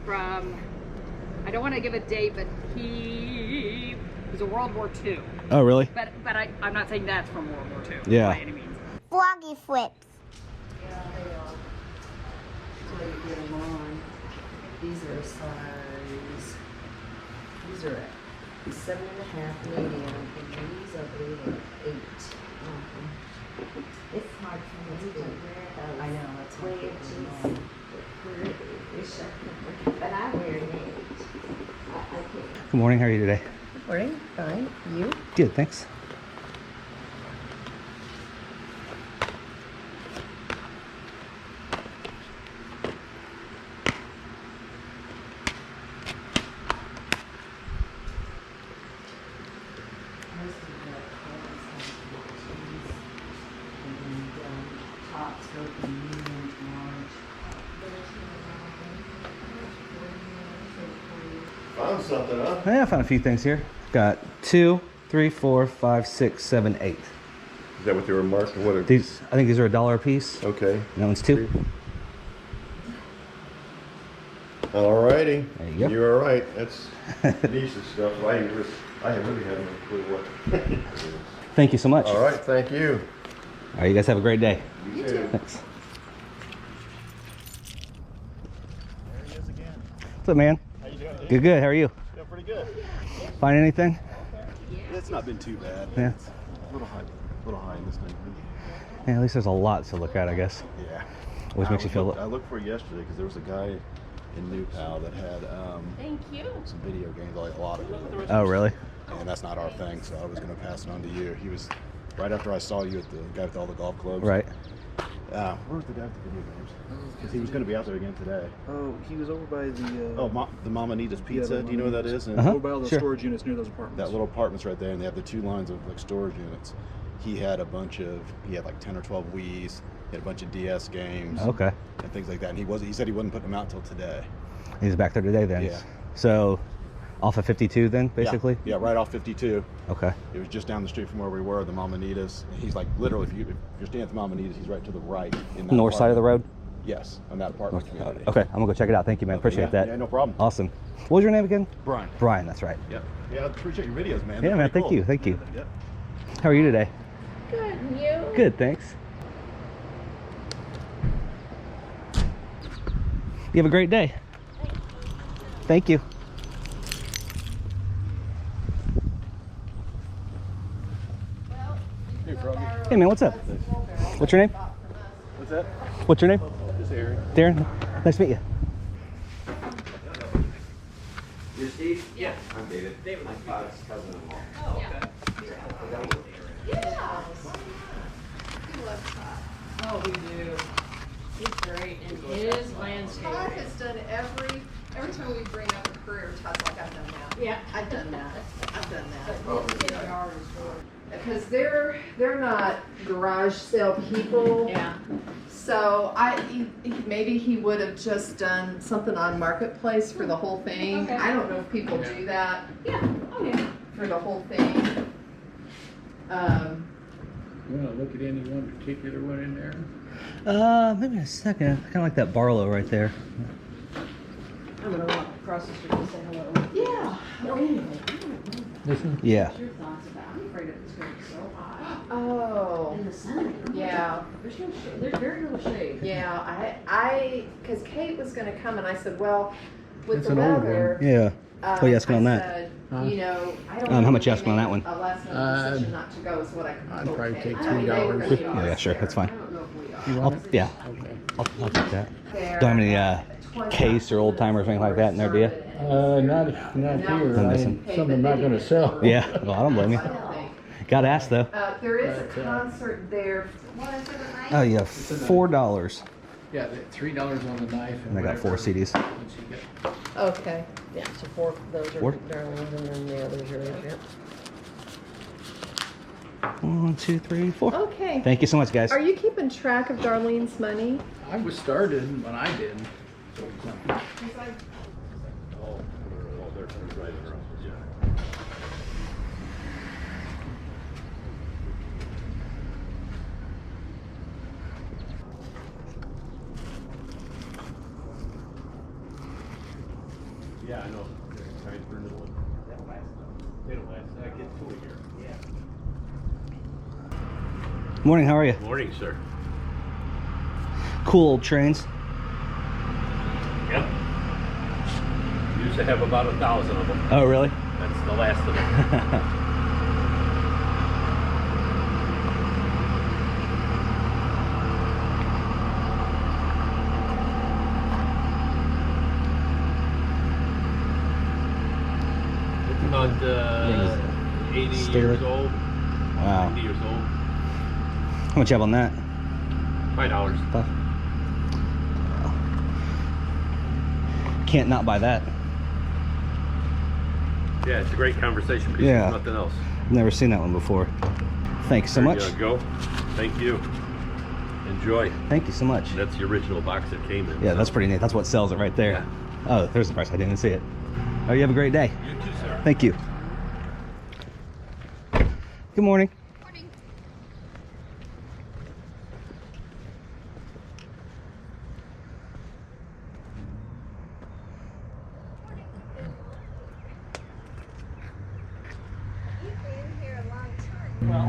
from, I don't want to give a date, but he was a World War II. Oh, really? But I'm not saying that's from World War II Yeah. by any means. Froggy flips. Yeah, they are. So you get them on. These are a size. These are at 7.5 medium, and these I believe are 8. It's hard for me to wear those. I know, it's way but I wear an 8. I can't. Good morning. How are you today? Morning, fine. You? Good, thanks. Found something, huh? Yeah, I found a few things here. Got 2, 3, 4, 5, 6, 7, 8. Is that what they were marked? What are These, I think these are $1 a piece. Okay. And that one's 2. All righty. There you go. You're all right. That's decent stuff. I really haven't a clue what. Thank you so much. All right. Thank you. All right, you guys have a great day. You too. Thanks. There he is again. What's up, man? How you doing? Good, good. How are you? Doing pretty good. Find anything? It's not been too bad. Yeah. It's a little high in this thing. Yeah, at least there's a lot to look at, I guess. Yeah. Always makes you feel... I looked for it yesterday because there was a guy in New Pal that had Thank you. some video games, like a lot of them. Oh, really? And that's not our thing, so I was going to pass it on to you. He was right after I saw you at the guy with all the golf clubs. Right. Where was the guy with the video games? Because he was going to be out there again today. Oh, he was over by the. The Mama Nita's Pizza. Do you know where that is? And Over by all the Sure. storage units near those apartments. that little apartment's right there, and they have the 2 lines of like storage units. He had like 10 or 12 Wii's. He had a bunch of DS games. Okay. And things like that. And he said he wasn't putting them out until today. He's back there today then. Yeah. So, off of 52 then, basically? Yeah, right off 52. Okay. It was just down the street from where we were, the Mama Nita's. He's like, literally, if you're standing at the Mama Nita's, he's right to the right. In that North side of the road? Yes, on that apartment community. Okay, I'm gonna go check it out. Thank you, man. Appreciate yeah, that. Yeah, no problem. Awesome. What was your name again? Brian. Brian, that's right. Yeah. Yeah, I appreciate your videos, man. Yeah, They're man. pretty Thank cool. you. Thank you. Yep. How are you today? Good, and you? Good, thanks. You have a great day. Thank you. Hey, Froggy. Hey, man, what's up? What's your name? What's that? What's your name? This area. Darren. Nice to meet you. You're Steve? Yeah. I'm David. David. My father's cousin-in-law. Oh, okay. Yeah. Oh, we do. He's great, and his landscape. Todd has done every time we bring up a career, Todd's like, I've done that. Yeah. I've done that. I've done that. His yard is good. Because they're not garage sale people. Yeah. So maybe he would have just done something on Marketplace for the whole thing. Okay. I don't know if people do that Yeah. Oh, yeah. for the whole thing. You want to look at any one particular one in there? Maybe in a second. I kind of like that Barlow right there. I'm gonna walk across the street and say hello. Yeah. Anyway, This one? Yeah. what's your thoughts about? I'm afraid it's going to be so hot Oh. in the sun. Yeah. There's no shade. There's very little shade. Yeah, because Kate was going to come, and I said, well, with It's the an old weather. Yeah. What are you asking I on that? said, you know, I don't How know much if you they asking on that made one? A last minute decision not to go is what I I'd told probably Kate. take I mean, they were $3. gonna meet us Yeah, sure. there. That's fine. I don't know if we are. You I'll, want it? yeah. Okay. I'll take that. There Don't have any at case or old timers or anything like that in there, do you? Not here. I'm missing. Some I'm not going to sell. Yeah. Well, I don't blame you. I don't think. Gotta ask though. There is a concert there. What is it? Oh yeah, $4. Yeah, $3 on the knife. And I got 4 whatever. CDs. Once you get- Okay. Yeah, so 4 of those are 4? darlings, and then the others are in here. 1, 2, 3, 4. Okay. Thank you so much, guys. Are you keeping track of Darlene's money? I was started when I did. So it's not- Yeah, I know. They're trying to burn it away. That lasts though. They don't last. I get two a year. Yeah. Morning, how are you? Morning, sir. Cool old trains. Yep. Used to have about 1,000 of them. Oh, really? That's the last of them. It's about 80 years old. Wow. 90 years old. How much you have on that? $5. Can't not buy that. Yeah, it's a great conversation piece. Yeah. Nothing else. Never seen that one before. Thanks so much. There you go. Thank you. Enjoy. Thank you so much. That's the original box it came in. Yeah, so. that's pretty neat. That's what sells it right there. Yeah. Oh, there's the price. I didn't see it. Oh, you have a great day. You too, sir. Thank you. Good morning. Morning. You've been here a long time. Well,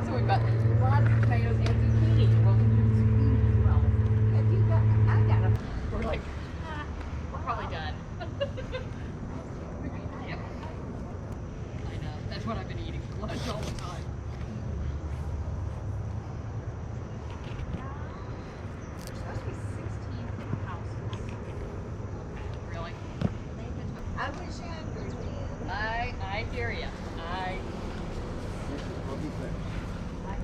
so we've got lots of tomatoes and zucchini. Well, we use zucchini as well. Have you got, I've got a, We're like, we're probably done. Yep. I know. That's what I've been eating for lunch all the time. There's supposed to be 16 houses. Really? I wish Edgar did. I hear ya.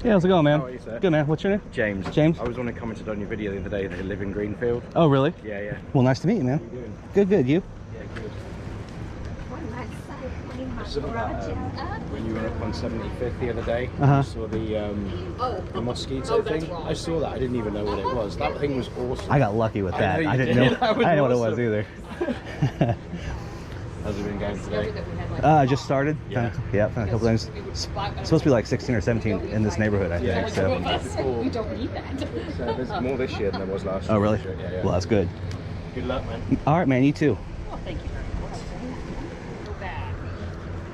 Yeah, how's it going, man? How are you, sir? Good, man. What's your name? James. James? I was on and commented on your video the other day that you live in Greenfield. Oh, really? Yeah, yeah. Well, nice to meet you, man. How you doing? Good, good. You? Yeah, good. One night side clean my Something garage like, out. when you were up on 75th the other day, Uh-huh. I saw the mosquito that's thing. wrong. I saw that. I didn't even know what it was. That thing was awesome. I got lucky with I that. know I you didn't did. know. That was I didn't know what it was awesome. either. How's it been going Discovered today? that we had like I just started. Yeah. Yeah, found a couple things. It's supposed to be like 16 or 17 in this neighborhood, I Yeah, think. So. You don't need that. So there's more this year than there was last year. Oh, really? Yeah, yeah. Well, that's good. Good luck, man. All right, man. You too. Well, thank you very much. So bad.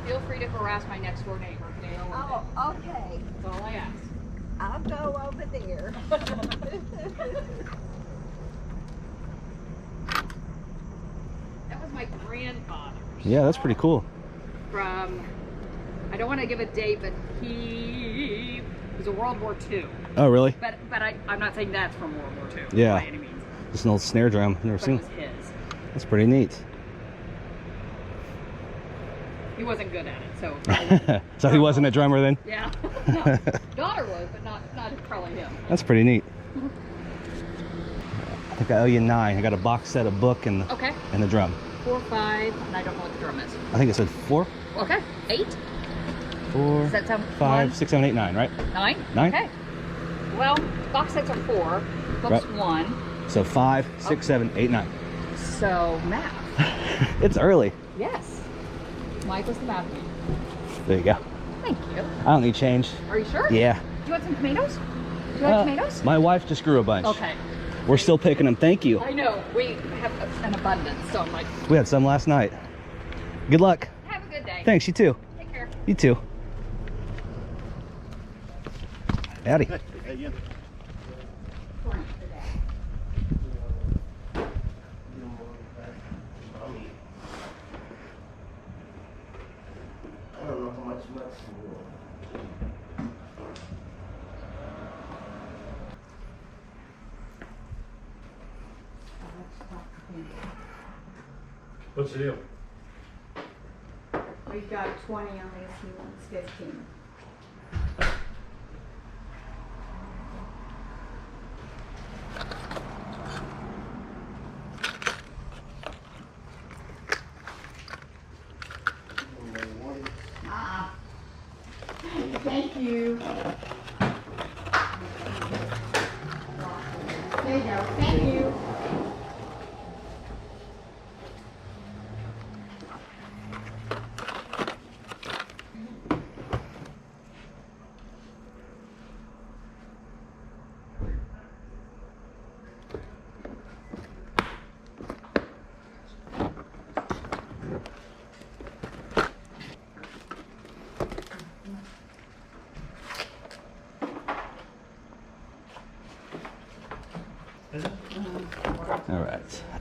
Feel free to harass my next door neighbor. They know what Oh, okay. That's all I ask. I'll go over there. That was my grandfather's. Yeah, that's pretty cool. From, I don't want to give a date, but he was a World War II. Oh, really? But I'm not saying that's from World War II Yeah. by any means. Just an old snare drum. Never But seen. it was his. That's pretty neat. He wasn't good at it, so. So he wasn't a drummer then? Yeah. No. Daughter was, but not probably him. That's pretty neat. I think I owe you 9. I got a box set, a book, and Okay. and the drum. 4, 5, and I don't know what the drum is. I think it said 4, Okay. 8, 4, Does that sound 5, one? 6, 7, 8, 9, right? 9. 9? Okay. Well, box sets are 4, books Right. 1. So 5, 6, 7, 8, 9. So math. It's early. Yes. Mike was the math man. There you go. Thank you. I don't need change. Are you sure? Yeah. Do you want some tomatoes? Do you like tomatoes? My wife just grew a bunch. Okay. We're still picking them. Thank you. I know. We have an abundance, so I'm like, We had some last night. Good luck. have a good day. Thanks, you too. Take care. You too. Howdy. I don't know how much you want. What's the deal? We've got 20 on this, he wants 15. Thank you. There you go, thank you.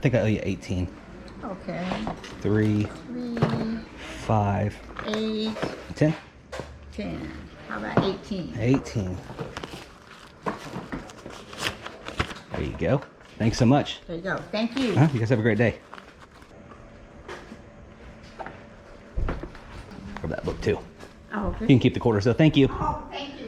think I owe you 18. Okay. 3, 3, 5, 8, 10. 10. How about 18? 18. There you go. Thanks so much. There you go. Thank you. You guys have a great day. Grab that book too. Oh, okay. You can keep the quarter, so thank you. Oh, thank you.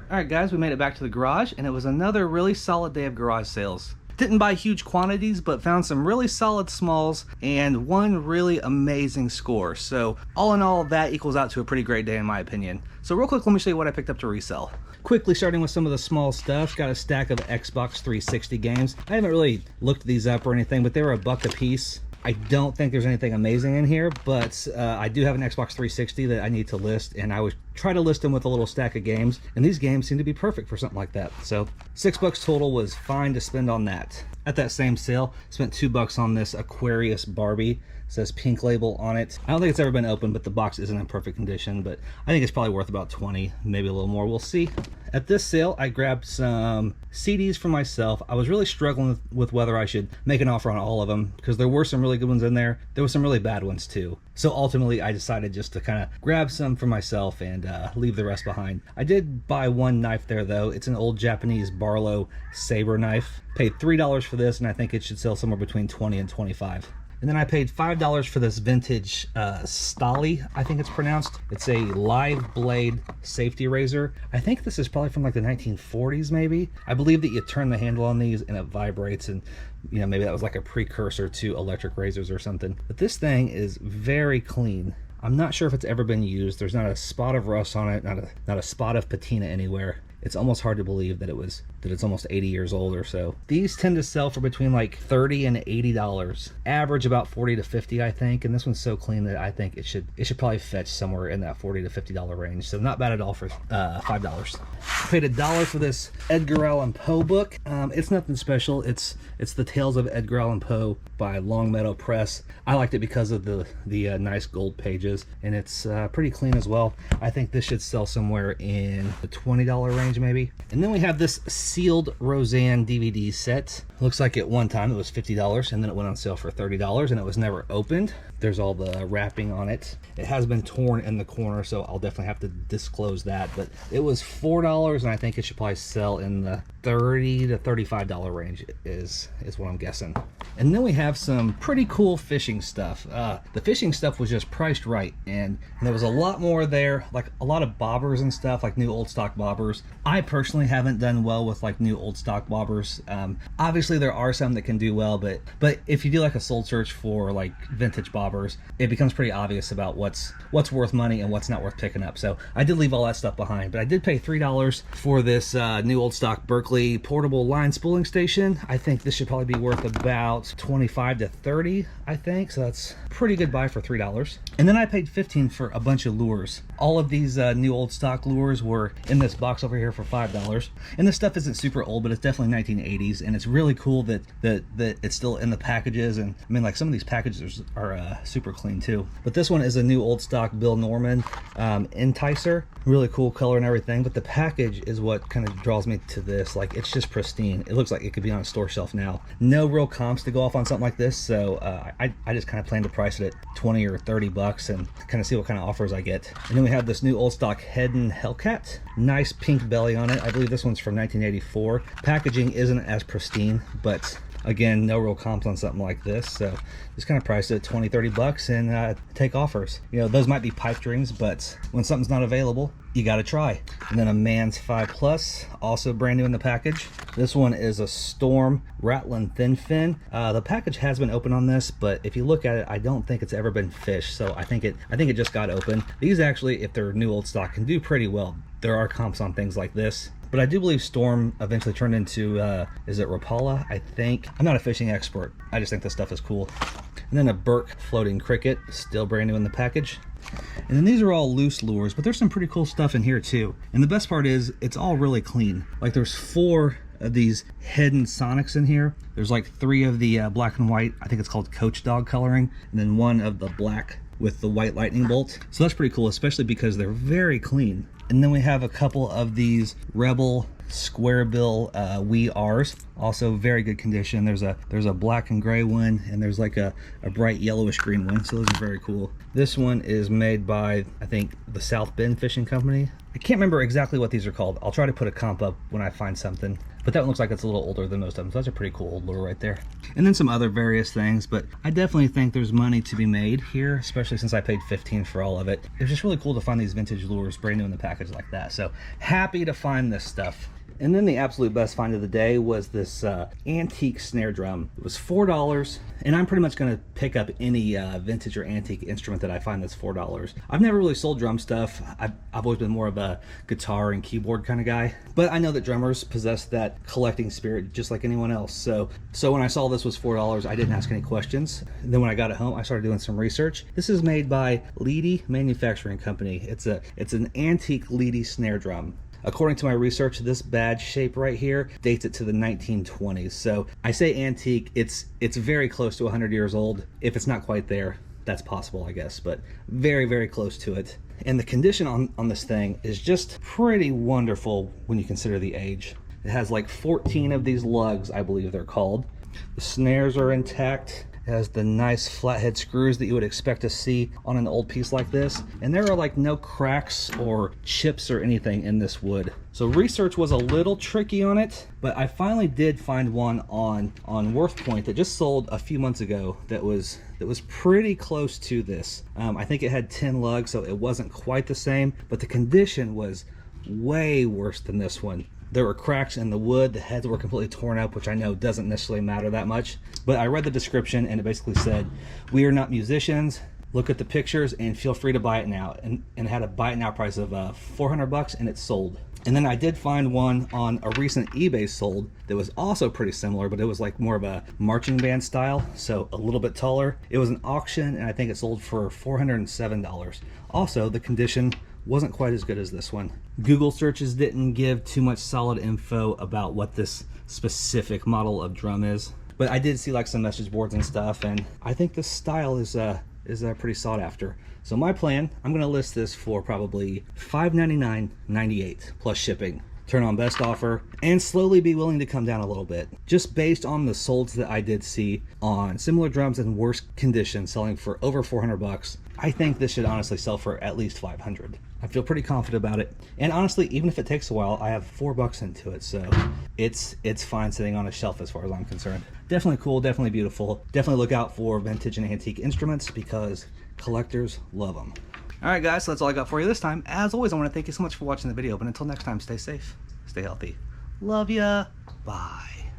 All right, guys, we made it back to the garage, and it was another really solid day of garage sales. Didn't buy huge quantities, but found some really solid smalls and one really amazing score. So all in all, that equals out to a pretty great day in my opinion. So real quick, let me show you what I picked up to resell. Quickly starting with some of the small stuff, got a stack of Xbox 360 games. I haven't really looked these up or anything, but they were $1 a piece. I don't think there's anything amazing in here, but I do have an Xbox 360 that I need to list, and I would try to list them with a little stack of games, and these games seem to be perfect for something like that. So $6 total was fine to spend on that. At that same sale, spent $2 on this Aquarius Barbie. It says Pink Label on it. I don't think it's ever been opened, but the box isn't in perfect condition, but I think it's probably worth about 20, maybe a little more, we'll see. At this sale, I grabbed some CDs for myself. I was really struggling with whether I should make an offer on all of them, because there were some really good ones in there. There were some really bad ones too. So ultimately, I decided just to kind of grab some for myself and leave the rest behind. I did buy one knife there though. It's an old Japanese Barlow Saber knife. Paid $3 for this, and I think it should sell somewhere between 20 and 25. And then I paid $5 for this vintage Stali, I think it's pronounced. It's a live blade safety razor. I think this is probably from like the 1940s maybe. I believe that you turn the handle on these and it vibrates, and you know, maybe that was like a precursor to electric razors or something. But this thing is very clean. I'm not sure if it's ever been used. There's not a spot of rust on it, not a spot of patina anywhere. It's almost hard to believe that it's almost 80 years old or so. These tend to sell for between like $30 and $80. Average about 40 to 50, I think. And this one's so clean that I think it should probably fetch somewhere in that $40 to $50 range. So not bad at all for $5. Paid $1 for this Edgar Allan Poe book. It's nothing special. It's the Tales of Edgar Allan Poe by Longmeadow Press. I liked it because of the nice gold pages, and it's pretty clean as well. I think this should sell somewhere in the $20 range maybe. And then we have this sealed Roseanne DVD set. Looks like at one time it was $50, and then it went on sale for $30, and it was never opened. There's all the wrapping on it. It has been torn in the corner, so I'll definitely have to disclose that, but it was $4, and I think it should probably sell in the $30 to $35 range is what I'm guessing. And then we have some pretty cool fishing stuff. The fishing stuff was just priced right, and there was a lot more there, like a lot of bobbers and stuff, like new old stock bobbers. I personally haven't done well with like new old stock bobbers. Obviously there are some that can do well, but if you do like a soul search for like vintage bobbers, it becomes pretty obvious about what's worth money and what's not worth picking up. So I did leave all that stuff behind, but I did pay $3 for this new old stock Berkeley portable line spooling station. I think this should probably be worth about 25 to 30, I think. So that's a pretty good buy for $3. And then I paid $15 for a bunch of lures. All of these new old stock lures were in this box over here for $5. And this stuff isn't super old, but it's definitely 1980s, and it's really cool that it's still in the packages. And I mean, like, some of these packages are super clean too. But this one is a new old stock Bill Norman Enticer. Really cool color and everything, but the package is what kind of draws me to this. Like, it's just pristine. It looks like it could be on a store shelf now. No real comps to go off on something like this, so I just kind of plan to price it at 20 or 30 bucks and kind of see what kind of offers I get. And then we have this new old stock Hedden Hellcat. Nice pink belly on it. I believe this one's from 1984. Packaging isn't as pristine, but again, no real comps on something like this, so just kind of price it at 20, 30 bucks and take offers. You know, those might be pipe dreams, but when something's not available, you got to try. And then a Man's 5 Plus, also brand new in the package. This one is a Storm Rattling Thin Fin. The package has been open on this, but if you look at it, I don't think it's ever been fished, so I think it just got open. These actually, if they're new old stock, can do pretty well. There are comps on things like this. But I do believe Storm eventually turned into, is it Rapala, I think? I'm not a fishing expert. I just think this stuff is cool. And then a Burke Floating Cricket, still brand new in the package. And then these are all loose lures, but there's some pretty cool stuff in here too. And the best part is, it's all really clean. Like, there's 4 of these Hedden Sonics in here. There's like 3 of the black and white, I think it's called Coach Dog coloring, and then 1 of the black with the white lightning bolt. So that's pretty cool, especially because they're very clean. And then we have a couple of these Rebel square bill Wii R's, also very good condition. There's a black and gray one, and there's like a bright yellowish green one, so those are very cool. This one is made by, I think, the South Bend Fishing Company. I can't remember exactly what these are called. I'll try to put a comp up when I find something. But that one looks like it's a little older than most of them, so that's a pretty cool old lure right there. And then some other various things, but I definitely think there's money to be made here, especially since I paid $15 for all of it. It was just really cool to find these vintage lures brand new in the package like that. So happy to find this stuff. And then the absolute best find of the day was this antique snare drum. It was $4, and I'm pretty much going to pick up any vintage or antique instrument that I find that's $4. I've never really sold drum stuff. I've always been more of a guitar and keyboard kind of guy, but I know that drummers possess that collecting spirit just like anyone else. So when I saw this was $4, I didn't ask any questions. And then when I got it home, I started doing some research. This is made by Dvd Manufacturing Company. It's an antique Dvd snare drum. According to my research, this badge shape right here dates it to the 1920s. So I say antique, it's very close to 100 years old. If it's not quite there, that's possible, I guess, but very, very close to it. And the condition on this thing is just pretty wonderful when you consider the age. It has like 14 of these lugs, I believe they're called. The snares are intact. It has the nice flathead screws that you would expect to see on an old piece like this. And there are like no cracks or chips or anything in this wood. So research was a little tricky on it, but I finally did find one on Worth Point that just sold a few months ago that was pretty close to this. I think it had 10 lugs, so it wasn't quite the same, but the condition was way worse than this one. There were cracks in the wood, the heads were completely torn up, which I know doesn't necessarily matter that much. But I read the description and it basically said, "We are not musicians. Look at the pictures and feel free to buy it now." And it had a buy it now price of $400 and it sold. And then I did find one on a recent eBay sold that was also pretty similar, but it was like more of a marching band style, so a little bit taller. It was an auction and I think it sold for $407. Also, the condition wasn't quite as good as this one. Google searches didn't give too much solid info about what this specific model of drum is, but I did see like some message boards and stuff, and I think this style is pretty sought after. So my plan, I'm gonna list this for probably $599.98 plus shipping. Turn on best offer and slowly be willing to come down a little bit, just based on the solds that I did see on similar drums in worse condition selling for over $400. I think this should honestly sell for at least $500. I feel pretty confident about it, and honestly, even if it takes a while, I have $4 into it, so it's fine sitting on a shelf as far as I'm concerned. Definitely cool, definitely beautiful. Definitely look out for vintage and antique instruments because collectors love them. All right, guys, so that's all I got for you this time. As always, I want to thank you so much for watching the video, but until next time, stay safe, stay healthy. Love ya. Bye.